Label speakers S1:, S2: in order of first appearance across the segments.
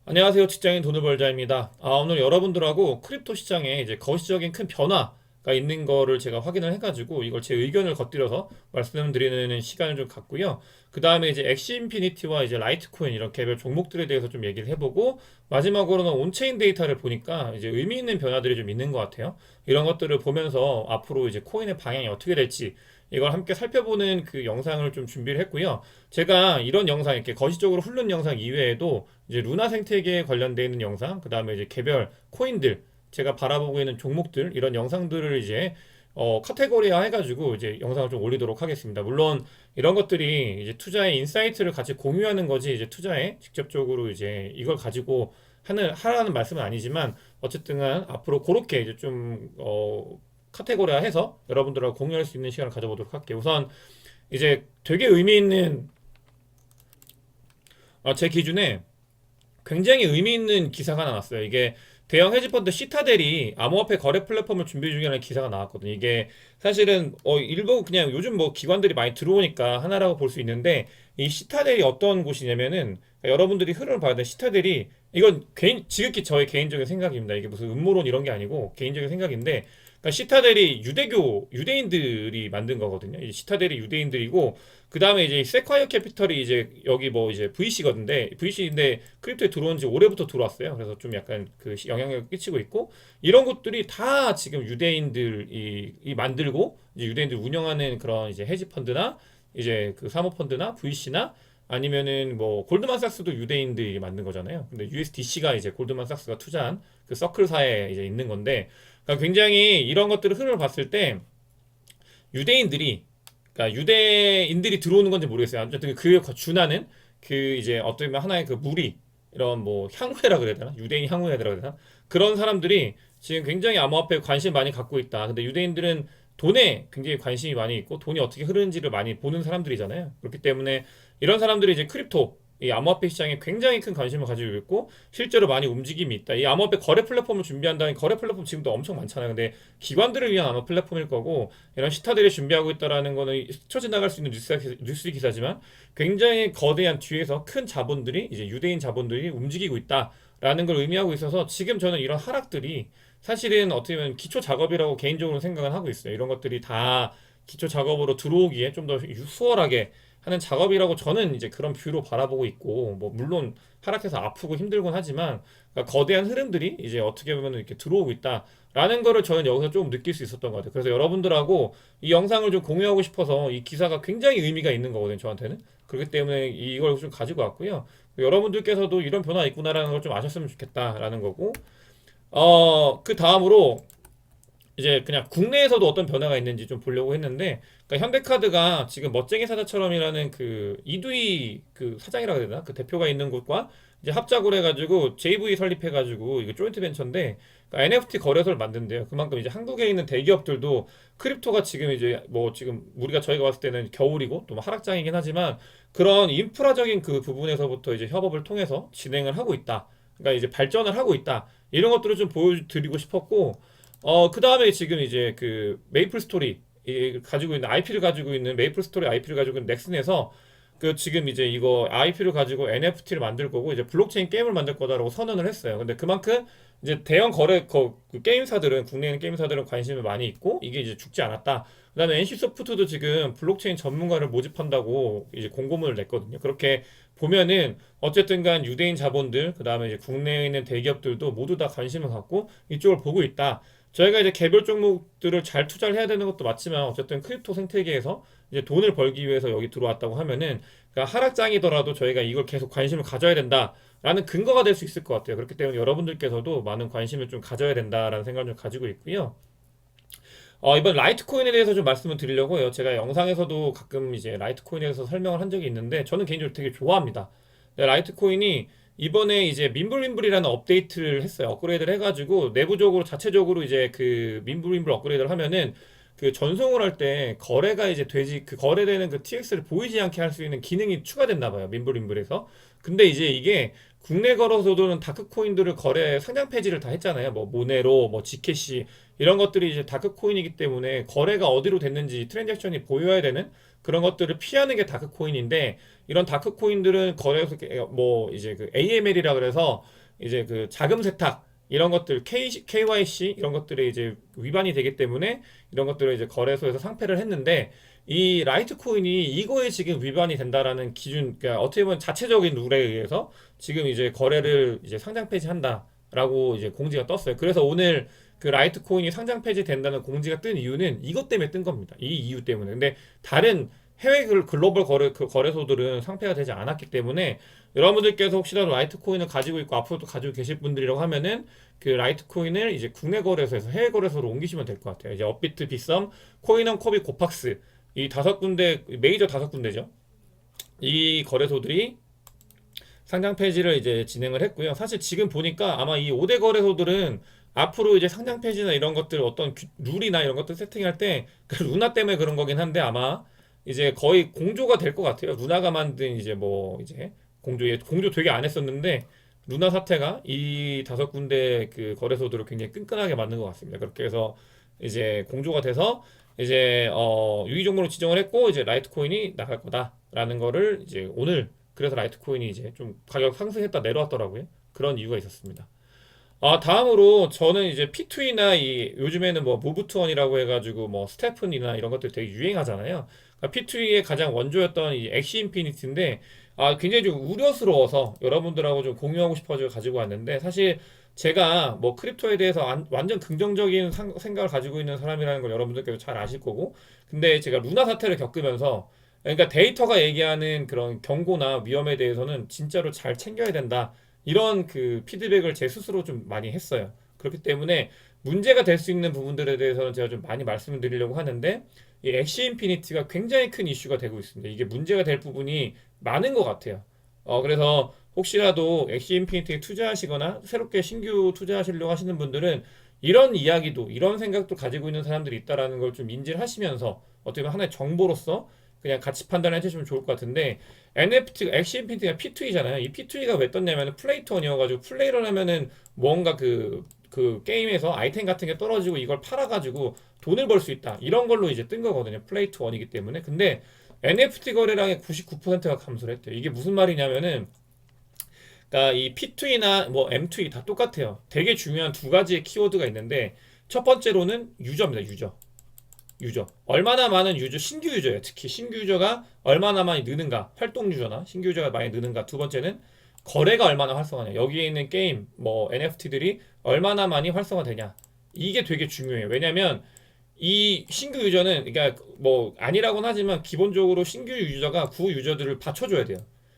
S1: 안녕하세요. 직장인 돈을 벌자입니다. 오늘 여러분들하고 크립토 시장에 이제 거시적인 큰 변화가 있는 거를 제가 확인을 해가지고 이걸 제 의견을 겉들여서 말씀드리는 시간을 좀 갖고요. 그 다음에 이제 엑시 인피니티와 이제 라이트코인 이런 개별 종목들에 대해서 좀 얘기를 해보고 마지막으로는 온체인 데이터를 보니까 이제 의미 있는 변화들이 좀 있는 것 같아요. 이런 것들을 보면서 앞으로 이제 코인의 방향이 어떻게 될지 이걸 함께 살펴보는 그 영상을 좀 준비를 했고요. 제가 이런 영상 이렇게 거시적으로 훑는 영상 이외에도 이제 루나 생태계에 관련되어 있는 영상, 그 다음에 이제 개별 코인들, 제가 바라보고 있는 종목들 이런 영상들을 이제 카테고리화 해가지고 이제 영상을 좀 올리도록 하겠습니다. 물론 이런 것들이 이제 투자의 인사이트를 같이 공유하는 거지 이제 투자에 직접적으로 이제 이걸 가지고 하라는 말씀은 아니지만 어쨌든 앞으로 그렇게 이제 좀 카테고리화 해서 여러분들하고 공유할 수 있는 시간을 가져보도록 할게요. 우선 이제 되게 의미 있는 제 기준에 굉장히 의미 있는 기사가 나왔어요. 이게 대형 헤지펀드 시타델이 암호화폐 거래 플랫폼을 준비 중이라는 기사가 나왔거든요. 이게 사실은 일부 그냥 요즘 뭐 기관들이 많이 들어오니까 하나라고 볼 수 있는데 이 시타델이 어떤 곳이냐면은 여러분들이 흐름을 봐야 돼. 시타델이 이건 지극히 저의 개인적인 생각입니다. 이게 무슨 음모론 이런 게 아니고 개인적인 생각인데 그러니까 시타델이 유대인들이 만든 거거든요. 이 시타델이 유대인들이고 그 다음에 이제 세콰이어 캐피털이 이제 여기 뭐 이제 VC거든요. VC인데 크립토에 들어온 지 올해부터 들어왔어요. 그래서 좀 약간 그 영향력을 끼치고 있고 이런 것들이 다 지금 유대인들이 만들고 이제 유대인들 운영하는 그런 이제 헤지 펀드나 이제 그 사모펀드나 VC나 아니면은 뭐 골드만삭스도 유대인들이 만든 거잖아요. 근데 USDC가 이제 골드만삭스가 투자한 그 서클사에 이제 있는 건데 그러니까 굉장히 이런 것들을 흐름을 봤을 때 유대인들이 그러니까 유대인들이 들어오는 건지 모르겠어요. 어쨌든 그에 준하는 그 이제 어떻게 보면 하나의 그 무리 이런 뭐 향후회라 그래야 되나? 유대인 향후회라 그래야 되나? 그런 사람들이 지금 굉장히 암호화폐에 관심 많이 갖고 있다. 근데 유대인들은 돈에 굉장히 관심이 많이 있고 돈이 어떻게 흐르는지를 많이 보는 사람들이잖아요. 그렇기 때문에 이런 사람들이 이제 크립토 이 암호화폐 시장에 굉장히 큰 관심을 가지고 있고 실제로 많이 움직임이 있다. 이 암호화폐 거래 플랫폼을 준비한다는 거래 플랫폼 지금도 엄청 많잖아요. 근데 기관들을 위한 암호 플랫폼일 거고 이런 시타들이 준비하고 있다라는 거는 스쳐 지나갈 수 있는 뉴스 기사지만 굉장히 거대한 뒤에서 큰 자본들이 이제 유대인 자본들이 움직이고 있다라는 걸 의미하고 있어서 지금 저는 이런 하락들이 사실은 어떻게 보면 기초 작업이라고 개인적으로 생각을 하고 있어요. 이런 것들이 다 기초 작업으로 들어오기에 좀 더 수월하게 하는 작업이라고 저는 이제 그런 뷰로 바라보고 있고 뭐 물론 하락해서 아프고 힘들곤 하지만 그러니까 거대한 흐름들이 이제 어떻게 보면 이렇게 들어오고 있다라는 거를 저는 여기서 좀 느낄 수 있었던 것 같아요. 그래서 여러분들하고 이 영상을 좀 공유하고 싶어서 이 기사가 굉장히 의미가 있는 거거든요. 저한테는. 그렇기 때문에 이걸 좀 가지고 왔고요. 여러분들께서도 이런 변화 있구나라는 걸 좀 아셨으면 좋겠다라는 거고 그 다음으로 이제 그냥 국내에서도 어떤 변화가 있는지 좀 보려고 했는데, 그러니까 현대카드가 지금 멋쟁이 사자처럼이라는 그 이두희 그 사장이라고 해야 되나? 그 대표가 있는 곳과 이제 합작을 해가지고 JV 설립해가지고 이거 조인트 벤처인데 그러니까 NFT 거래소를 만든대요. 그만큼 이제 한국에 있는 대기업들도 크립토가 지금 이제 뭐 지금 우리가 저희가 봤을 때는 겨울이고 또뭐 하락장이긴 하지만 그런 인프라적인 그 부분에서부터 이제 협업을 통해서 진행을 하고 있다. 그러니까 이제 발전을 하고 있다. 이런 것들을 좀 보여드리고 싶었고 그 다음에 지금 이제 그 메이플 스토리 가지고 있는 IP를 가지고 있는 메이플 스토리 IP를 가지고 있는 넥슨에서 그 지금 이제 이거 IP를 가지고 NFT를 만들 거고 이제 블록체인 게임을 만들 거다라고 선언을 했어요. 근데 그만큼 이제 대형 그 게임사들은 국내 있는 게임사들은 관심이 많이 있고 이게 이제 죽지 않았다. 그다음에 NC소프트도 지금 블록체인 전문가를 모집한다고 이제 공고문을 냈거든요. 그렇게 보면은 어쨌든 간 유대인 자본들 그다음에 이제 국내에 있는 대기업들도 모두 다 관심을 갖고 이쪽을 보고 있다. 저희가 이제 개별 종목들을 잘 투자를 해야 되는 것도 맞지만 어쨌든 크립토 생태계에서 이제 돈을 벌기 위해서 여기 들어왔다고 하면은 그러니까 하락장이더라도 저희가 이걸 계속 관심을 가져야 된다라는 근거가 될 수 있을 것 같아요. 그렇기 때문에 여러분들께서도 많은 관심을 좀 가져야 된다라는 생각을 좀 가지고 있고요. 이번 라이트코인에 대해서 좀 말씀을 드리려고 해요. 제가 영상에서도 가끔 이제 라이트코인에 대해서 설명을 한 적이 있는데 저는 개인적으로 되게 좋아합니다. 네, 라이트코인이 이번에 이제 민불민불이라는 업데이트를 했어요. 업그레이드를 해가지고 내부적으로 자체적으로 이제 그 민불민불 업그레이드를 하면은 그 전송을 할 때 거래가 이제 되지 그 거래되는 그 TX를 보이지 않게 할 수 있는 기능이 추가됐나 봐요. 민불민불에서. 근데 이제 이게 국내 거래소들은 다크코인들을 거래 상장 폐지를 다 했잖아요. 뭐 모네로, 뭐 지캐시 이런 것들이 이제 다크코인이기 때문에 거래가 어디로 됐는지 트랜잭션이 보여야 되는 그런 것들을 피하는 게 다크코인인데 이런 다크코인들은 거래소 뭐 이제 그 AML이라 그래서 이제 그 자금 세탁 이런 것들 KYC 이런 것들에 이제 위반이 되기 때문에 이런 것들을 이제 거래소에서 상폐를 했는데 이 라이트코인이 이거에 지금 위반이 된다라는 기준, 그러니까 어떻게 보면 자체적인 룰에 의해서 지금 이제 거래를 이제 상장 폐지한다라고 이제 공지가 떴어요. 그래서 오늘 그 라이트코인이 상장 폐지된다는 공지가 뜬 이유는 이것 때문에 뜬 겁니다. 이 이유 때문에. 근데 다른 해외 글로벌 그 거래소들은 상폐가 되지 않았기 때문에 여러분들께서 혹시라도 라이트코인을 가지고 있고 앞으로도 가지고 계실 분들이라고 하면은 그 라이트코인을 이제 국내 거래소에서 해외 거래소로 옮기시면 될 것 같아요. 이제 업비트, 빗썸, 코인원, 코비, 고팍스 이 5군데 메이저 5군데죠. 이 거래소들이 상장 폐지를 이제 진행을 했고요. 사실 지금 보니까 아마 이 5대 거래소들은 앞으로 이제 상장 폐지나 이런 것들 어떤 룰이나 이런 것들 세팅할 때 그 루나 때문에 그런 거긴 한데 아마 이제 거의 공조가 될 것 같아요. 루나가 만든 이제 뭐 이제 공조 되게 안 했었는데 루나 사태가 이 5군데 그 거래소들을 굉장히 끈끈하게 만든 것 같습니다. 그렇게 해서 이제 공조가 돼서 이제 유의 종목으로 지정을 했고 이제 라이트코인이 나갈 거다라는 거를 이제 오늘 그래서 라이트코인이 이제 좀 가격 상승했다 내려왔더라고요. 그런 이유가 있었습니다. 다음으로 저는 이제 P2E나 이 요즘에는 뭐 무브투원이라고 해가지고 뭐 스테픈이나 이런 것들 되게 유행하잖아요. 그러니까 P2E의 가장 원조였던 이 엑시 인피니티인데 굉장히 좀 우려스러워서 여러분들하고 좀 공유하고 싶어서 가지고 왔는데 사실 제가 뭐 크립토에 대해서 완전 긍정적인 생각을 가지고 있는 사람이라는 걸 여러분들께서 잘 아실 거고 근데 제가 루나 사태를 겪으면서 그러니까 데이터가 얘기하는 그런 경고나 위험에 대해서는 진짜로 잘 챙겨야 된다. 이런 그 피드백을 제 스스로 좀 많이 했어요. 그렇기 때문에 문제가 될 수 있는 부분들에 대해서는 제가 좀 많이 말씀을 드리려고 하는데 이 엑시 인피니티가 굉장히 큰 이슈가 되고 있습니다. 이게 문제가 될 부분이 많은 것 같아요. 그래서 혹시라도 엑시 인피니티에 투자하시거나 새롭게 신규 투자하시려고 하시는 분들은 이런 이야기도 이런 생각도 가지고 있는 사람들이 있다라는 걸 좀 인지를 하시면서 어떻게 보면 하나의 정보로서 그냥 같이 판단해 주시면 좋을 것 같은데 NFT, 엑시 인피니티가 P2E잖아요. 이 P2E가 왜 떴냐면 플레이 투 원이어가지고 플레이를 하면은 뭔가 그 게임에서 아이템 같은 게 떨어지고 이걸 팔아가지고 돈을 벌 수 있다. 이런 걸로 이제 뜬 거거든요. 플레이 투 원이기 때문에. 근데 NFT 거래량의 99%가 감소를 했대요. 이게 무슨 말이냐면은 그러니까 이 P2E나 뭐 M2E 다 똑같아요. 되게 중요한 두 가지의 키워드가 있는데 첫 번째로는 유저입니다. 유저. 얼마나 많은 유저, 신규 유저예요. 특히 신규 유저가 얼마나 많이 느는가, 활동 유저나 신규 유저가 많이 느는가. 두 번째는 거래가 얼마나 활성화냐. 여기에 있는 게임, 뭐 NFT들이 얼마나 많이 활성화되냐. 이게 되게 중요해요. 왜냐면 이 신규 유저는 그러니까 뭐 아니라고는 하지만 기본적으로 신규 유저가 구 유저들을 받쳐줘야 돼요.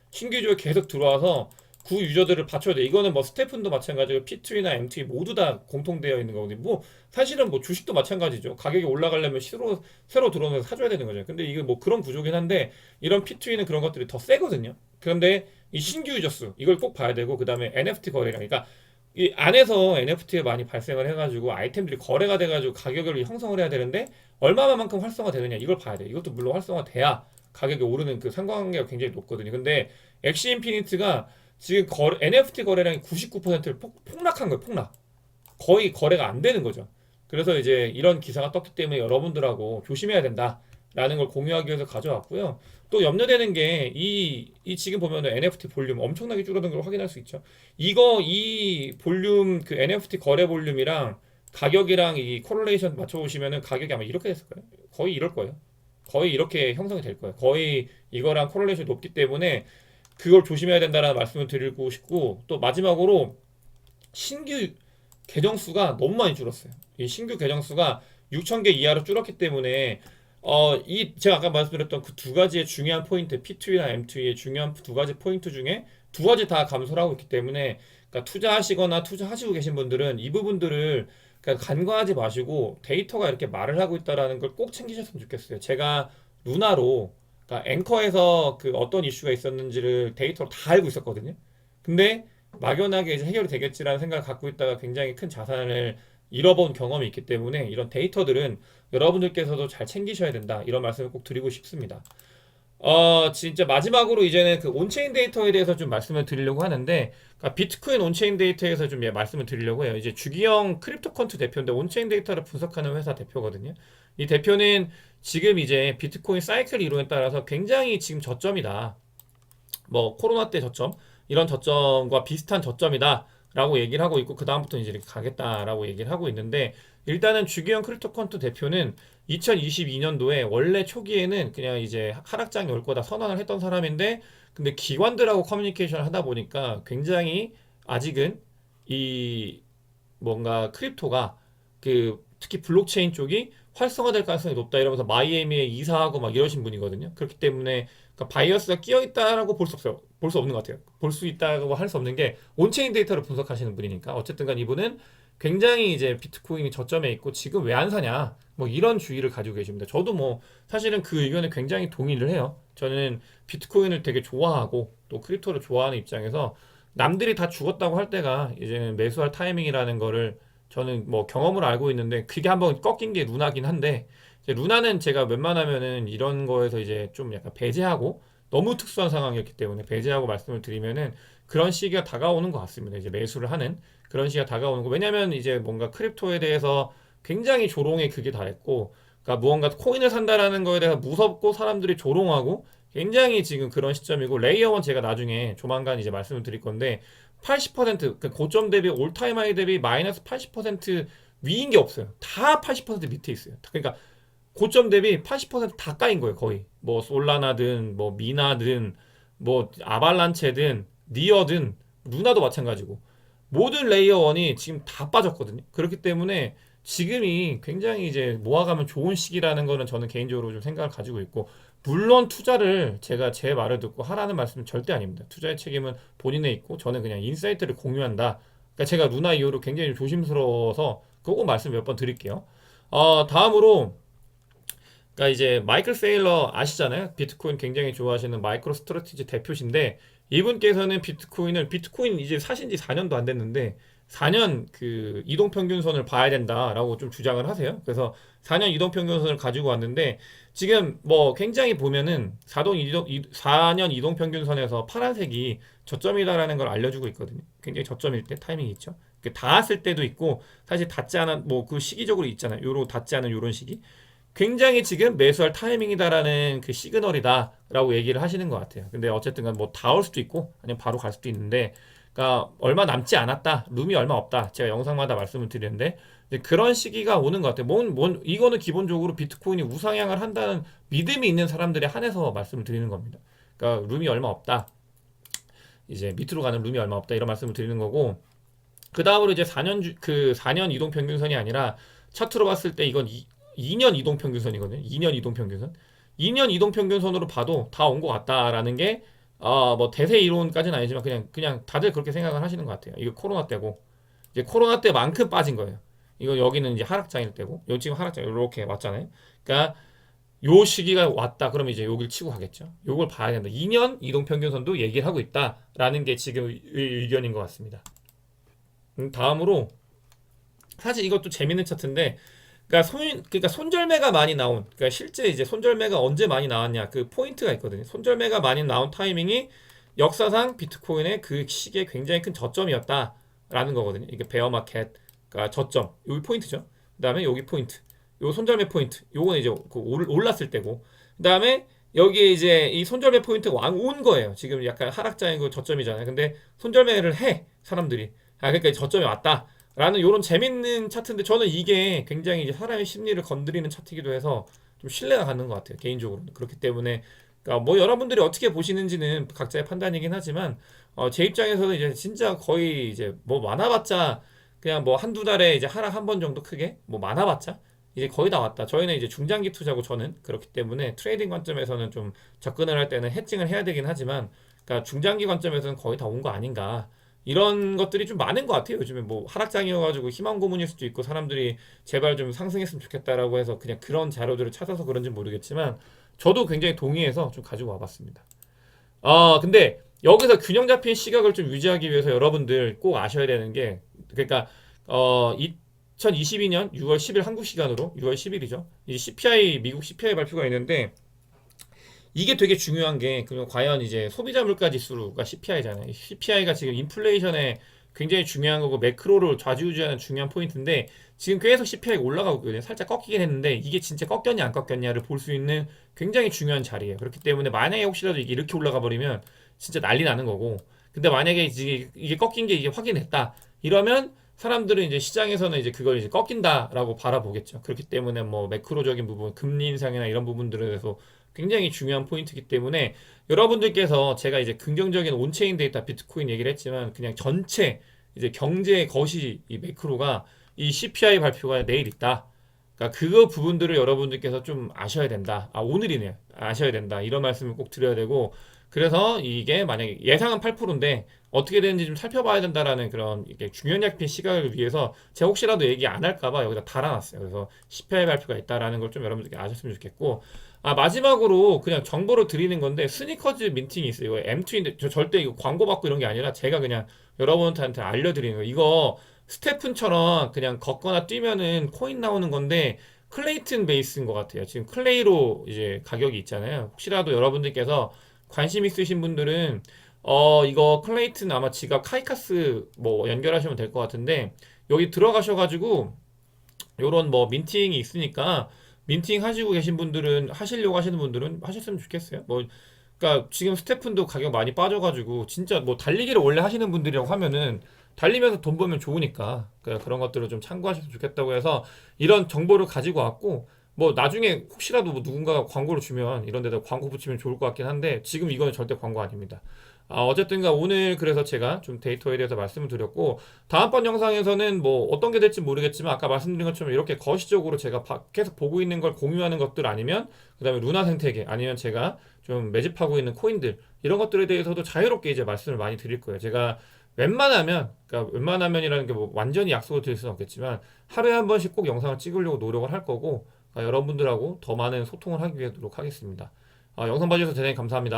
S1: 신규 유저가 계속 들어와서 구 유저들을 받쳐야 돼. 이거는 뭐 스테픈도 마찬가지고 P2E나 M2E 모두 다 공통되어 있는 거거든요. 뭐 사실은 뭐 주식도 마찬가지죠. 가격이 올라가려면 새로 들어오면서 사줘야 되는 거죠. 근데 이게 뭐 그런 구조긴 한데 이런 P2E는 그런 것들이 더 세거든요. 그런데 이 신규 유저 수 이걸 꼭 봐야 되고 그다음에 NFT 거래량. 그러니까 이 안에서 NFT가 많이 발생을 해가지고 아이템들이 거래가 돼가지고 가격을 형성을 해야 되는데 얼마만큼 활성화되느냐 이걸 봐야 돼. 이것도 물론 활성화돼야 가격이 오르는 그 상관관계가 굉장히 높거든요. 근데 엑시 인피니트가 지금 NFT 거래량이 99%를 폭락한 거예요. 폭락. 거의 거래가 안 되는 거죠. 그래서 이제 이런 기사가 떴기 때문에 여러분들하고 조심해야 된다라는 걸 공유하기 위해서 가져왔고요. 또 염려되는 게 이 지금 보면 NFT 볼륨 엄청나게 줄어든 걸 확인할 수 있죠. 이 볼륨 그 NFT 거래 볼륨이랑 가격이랑 이 코릴레이션 맞춰보시면은 가격이 아마 이렇게 됐을 거예요. 거의 이럴 거예요. 거의 이렇게 형성이 될 거예요. 거의 이거랑 코릴레이션이 높기 때문에 그걸 조심해야 된다는 말씀을 드리고 싶고 또 마지막으로 신규 계정 수가 너무 많이 줄었어요. 이 신규 계정 수가 6천 개 이하로 줄었기 때문에 이 제가 아까 말씀드렸던 그 두 가지의 중요한 포인트 P2E나 M2E의 중요한 두 가지 포인트 중에 두 가지 다 감소를 하고 있기 때문에 그러니까 투자하시거나 투자하시고 계신 분들은 이 부분들을 그러니까 간과하지 마시고 데이터가 이렇게 말을 하고 있다라는 걸 꼭 챙기셨으면 좋겠어요. 제가 루나로 그러니까 앵커에서 그 어떤 이슈가 있었는지를 데이터로 다 알고 있었거든요. 근데 막연하게 이제 해결이 되겠지라는 생각을 갖고 있다가 굉장히 큰 자산을 잃어본 경험이 있기 때문에 이런 데이터들은 여러분들께서도 잘 챙기셔야 된다. 이런 말씀을 꼭 드리고 싶습니다. 진짜 마지막으로 이제는 그 온체인 데이터에 대해서 좀 말씀을 드리려고 하는데, 그러니까 비트코인 온체인 데이터에서 좀 말씀을 드리려고 해요. 이제 주기영 크립토컨트 대표인데 온체인 데이터를 분석하는 회사 대표거든요. 이 대표는 지금 이제 비트코인 사이클 이론에 따라서 굉장히 지금 저점이다. 뭐 코로나 때 저점 이런 저점과 비슷한 저점이다라고 얘기를 하고 있고 그 다음부터 이제 이렇게 가겠다라고 얘기를 하고 있는데 일단은 주기현 크립토컨트 대표는 2022년도에 원래 초기에는 그냥 이제 하락장이 올 거다 선언을 했던 사람인데 근데 기관들하고 커뮤니케이션을 하다 보니까 굉장히 아직은 이 뭔가 크립토가 그 특히 블록체인 쪽이 활성화될 가능성이 높다 이러면서 마이애미에 이사하고 막 이러신 분이거든요. 그렇기 때문에 그러니까 바이어스가 끼어 있다라고 볼 수 없어요. 볼 수 없는 것 같아요. 볼 수 있다고 할 수 없는 게 온체인 데이터를 분석하시는 분이니까 어쨌든 간 이분은 굉장히 이제 비트코인이 저점에 있고 지금 왜 안 사냐 뭐 이런 주의를 가지고 계십니다. 저도 뭐 사실은 그 의견에 굉장히 동의를 해요. 저는 비트코인을 되게 좋아하고 또 크립토를 좋아하는 입장에서 남들이 다 죽었다고 할 때가 이제 매수할 타이밍이라는 거를 저는 뭐 경험으로 알고 있는데 그게 한번 꺾인 게 루나긴 한데 이제 루나는 제가 웬만하면은 이런 거에서 이제 좀 약간 배제하고 너무 특수한 상황이었기 때문에 배제하고 말씀을 드리면은 그런 시기가 다가오는 것 같습니다. 이제 매수를 하는 그런 시기가 다가오는 거. 왜냐면 이제 뭔가 크립토에 대해서 굉장히 조롱의 극에 달했고, 그러니까 무언가 코인을 산다라는 거에 대해서 무섭고 사람들이 조롱하고 굉장히 지금 그런 시점이고 레이어원 제가 나중에 조만간 이제 말씀을 드릴 건데 80%그 고점 대비 올타임 하이 대비 마이너스 80% 위인 게 없어요. 다 80% 밑에 있어요. 그러니까 고점 대비 80%다 까인 거예요, 거의. 뭐 솔라나든 뭐 미나든 뭐 아발란체든 니어든 루나도 마찬가지고 모든 레이어 원이 지금 다 빠졌거든요. 그렇기 때문에 지금이 굉장히 이제 모아가면 좋은 시기라는 거는 저는 개인적으로 좀 생각을 가지고 있고 물론 투자를 제가 제 말을 듣고 하라는 말씀은 절대 아닙니다. 투자의 책임은 본인에 있고 저는 그냥 인사이트를 공유한다. 그러니까 제가 루나 이후로 굉장히 조심스러워서 그거 말씀 몇 번 드릴게요. 다음으로 그러니까 이제 마이클 세일러 아시잖아요. 비트코인 굉장히 좋아하시는 마이크로 스트래티지 대표신데 이분께서는 비트코인 이제 사신 지 4년도 안 됐는데 4년 그 이동평균선을 봐야 된다라고 좀 주장을 하세요. 그래서 4년 이동평균선을 가지고 왔는데 지금 뭐 굉장히 보면은 4년 이동평균선에서 파란색이 저점이다라는 걸 알려주고 있거든요. 굉장히 저점일 때 타이밍이 있죠. 닿았을 때도 있고 사실 닿지 않은 뭐 그 시기적으로 있잖아요. 요로 닿지 않은 요런 시기. 굉장히 지금 매수할 타이밍이다라는 그 시그널이다라고 얘기를 하시는 것 같아요. 근데 어쨌든 뭐 다 올 수도 있고 아니면 바로 갈 수도 있는데 그러니까 얼마 남지 않았다. 룸이 얼마 없다. 제가 영상마다 말씀을 드리는데 이제 그런 시기가 오는 것 같아요. 이거는 기본적으로 비트코인이 우상향을 한다는 믿음이 있는 사람들에 한해서 말씀을 드리는 겁니다. 그러니까 룸이 얼마 없다. 이제 밑으로 가는 룸이 얼마 없다. 이런 말씀을 드리는 거고 그 다음으로 이제 4년 이동 평균선이 아니라 차트로 봤을 때 이건 2년 이동 평균선이거든요. 2년 이동 평균선. 2년 이동 평균선으로 봐도 다 온 것 같다라는 게 뭐 대세 이론까지는 아니지만 그냥 다들 그렇게 생각을 하시는 것 같아요. 이거 코로나 때고 이제 코로나 때만큼 빠진 거예요. 이거 여기는 이제 하락장일 때고 여기 지금 하락장 이렇게 왔잖아요. 그러니까 요 시기가 왔다 그러면 이제 여기를 치고 가겠죠. 요걸 봐야 된다. 2년 이동 평균선도 얘기를 하고 있다라는 게 지금 의견인 것 같습니다. 다음으로 사실 이것도 재밌는 차트인데 그러니까 손절매가 많이 나온 그러니까 실제 이제 손절매가 언제 많이 나왔냐 그 포인트가 있거든요. 손절매가 많이 나온 타이밍이 역사상 비트코인의 그 시기에 굉장히 큰 저점이었다라는 거거든요. 이게 베어마켓 그러니까 저점 여기 포인트죠. 그다음에 여기 포인트 요 손절매 포인트 요거는 이제 그 올랐을 때고 그다음에 여기에 이제 이 손절매 포인트가 온 거예요. 지금 약간 하락장이고 저점이잖아요. 근데 손절매를 해 사람들이 그러니까 저점이 왔다. 라는 이런 재밌는 차트인데 저는 이게 굉장히 이제 사람의 심리를 건드리는 차트이기도 해서 좀 신뢰가 가는 것 같아요 개인적으로 그렇기 때문에 그러니까 뭐 여러분들이 어떻게 보시는지는 각자의 판단이긴 하지만 제 입장에서는 이제 진짜 거의 이제 뭐 많아봤자 그냥 뭐 한두 달에 이제 하락 한 번 정도 크게 뭐 많아봤자 이제 거의 다 왔다. 저희는 이제 중장기 투자고 저는 그렇기 때문에 트레이딩 관점에서는 좀 접근을 할 때는 해칭을 해야 되긴 하지만 그러니까 중장기 관점에서는 거의 다 온 거 아닌가. 이런 것들이 좀 많은 것 같아요. 요즘에 뭐 하락장이어가지고 희망 고문일 수도 있고 사람들이 제발 좀 상승했으면 좋겠다라고 해서 그냥 그런 자료들을 찾아서 그런지 모르겠지만 저도 굉장히 동의해서 좀 가지고 와봤습니다. 근데 여기서 균형 잡힌 시각을 좀 유지하기 위해서 여러분들 꼭 아셔야 되는 게 그러니까 2022년 6월 10일 한국 시간으로 6월 10일이죠. 이제 CPI 미국 CPI 발표가 있는데 이게 되게 중요한 게 그럼 과연 이제 소비자 물가 지수가 CPI잖아요. CPI가 지금 인플레이션에 굉장히 중요한 거고 매크로를 좌지우지하는 중요한 포인트인데 지금 계속 CPI가 올라가고 있거든요. 살짝 꺾이긴 했는데 이게 진짜 꺾였냐 안 꺾였냐를 볼 수 있는 굉장히 중요한 자리예요. 그렇기 때문에 만약에 혹시라도 이게 이렇게 올라가 버리면 진짜 난리 나는 거고 근데 만약에 이게 꺾인 게 이게 확인했다 이러면 사람들은 이제 시장에서는 이제 그걸 이제 꺾인다라고 바라보겠죠. 그렇기 때문에 뭐 매크로적인 부분, 금리 인상이나 이런 부분들에 대해서 굉장히 중요한 포인트이기 때문에 여러분들께서 제가 이제 긍정적인 온체인 데이터 비트코인 얘기를 했지만 그냥 전체 이제 경제 거시 이 매크로가 이 CPI 발표가 내일 있다. 그러니까 그거 부분들을 여러분들께서 좀 아셔야 된다. 아, 오늘이네요. 아셔야 된다. 이런 말씀을 꼭 드려야 되고 그래서 이게 만약에 예상은 8%인데 어떻게 되는지 좀 살펴봐야 된다라는 그런 이게 중요한 약핀 시각을 위해서 제가 혹시라도 얘기 안 할까봐 여기다 달아놨어요. 그래서 CPI 발표가 있다라는 걸 좀 여러분들께 아셨으면 좋겠고 아 마지막으로 그냥 정보를 드리는 건데 스니커즈 민팅이 있어요. 이거 M2인데 저 절대 이거 광고 받고 이런 게 아니라 제가 그냥 여러분한테 알려드리는 거예요. 이거 스테픈처럼 그냥 걷거나 뛰면은 코인 나오는 건데 클레이튼 베이스인 것 같아요. 지금 클레이로 이제 가격이 있잖아요. 혹시라도 여러분들께서 관심 있으신 분들은 이거 클레이튼 아마 지갑 카이카스 뭐 연결하시면 될 것 같은데 여기 들어가셔가지고 요런 뭐 민팅이 있으니까 민팅 하시고 계신 분들은 하시려고 하시는 분들은 하셨으면 좋겠어요. 뭐 그러니까 지금 스테픈도 가격 많이 빠져가지고 진짜 뭐 달리기를 원래 하시는 분들이라고 하면은 달리면서 돈 벌면 좋으니까 그러니까 그런 것들을 좀 참고하셨으면 좋겠다고 해서 이런 정보를 가지고 왔고 뭐 나중에 혹시라도 뭐 누군가가 광고를 주면 이런 데다 광고 붙이면 좋을 것 같긴 한데 지금 이거는 절대 광고 아닙니다. 어쨌든가 오늘 그래서 제가 좀 데이터에 대해서 말씀을 드렸고 다음번 영상에서는 뭐 어떤 게 될지 모르겠지만 아까 말씀드린 것처럼 이렇게 거시적으로 제가 계속 보고 있는 걸 공유하는 것들 아니면 그다음에 루나 생태계 아니면 제가 좀 매집하고 있는 코인들 이런 것들에 대해서도 자유롭게 이제 말씀을 많이 드릴 거예요. 제가 웬만하면 그러니까 웬만하면이라는 게 뭐 완전히 약속을 드릴 수는 없겠지만 하루에 한 번씩 꼭 영상을 찍으려고 노력을 할 거고 여러분들하고 더 많은 소통을 하기 위해 노력하겠습니다. 영상 봐주셔서 대단히 감사합니다.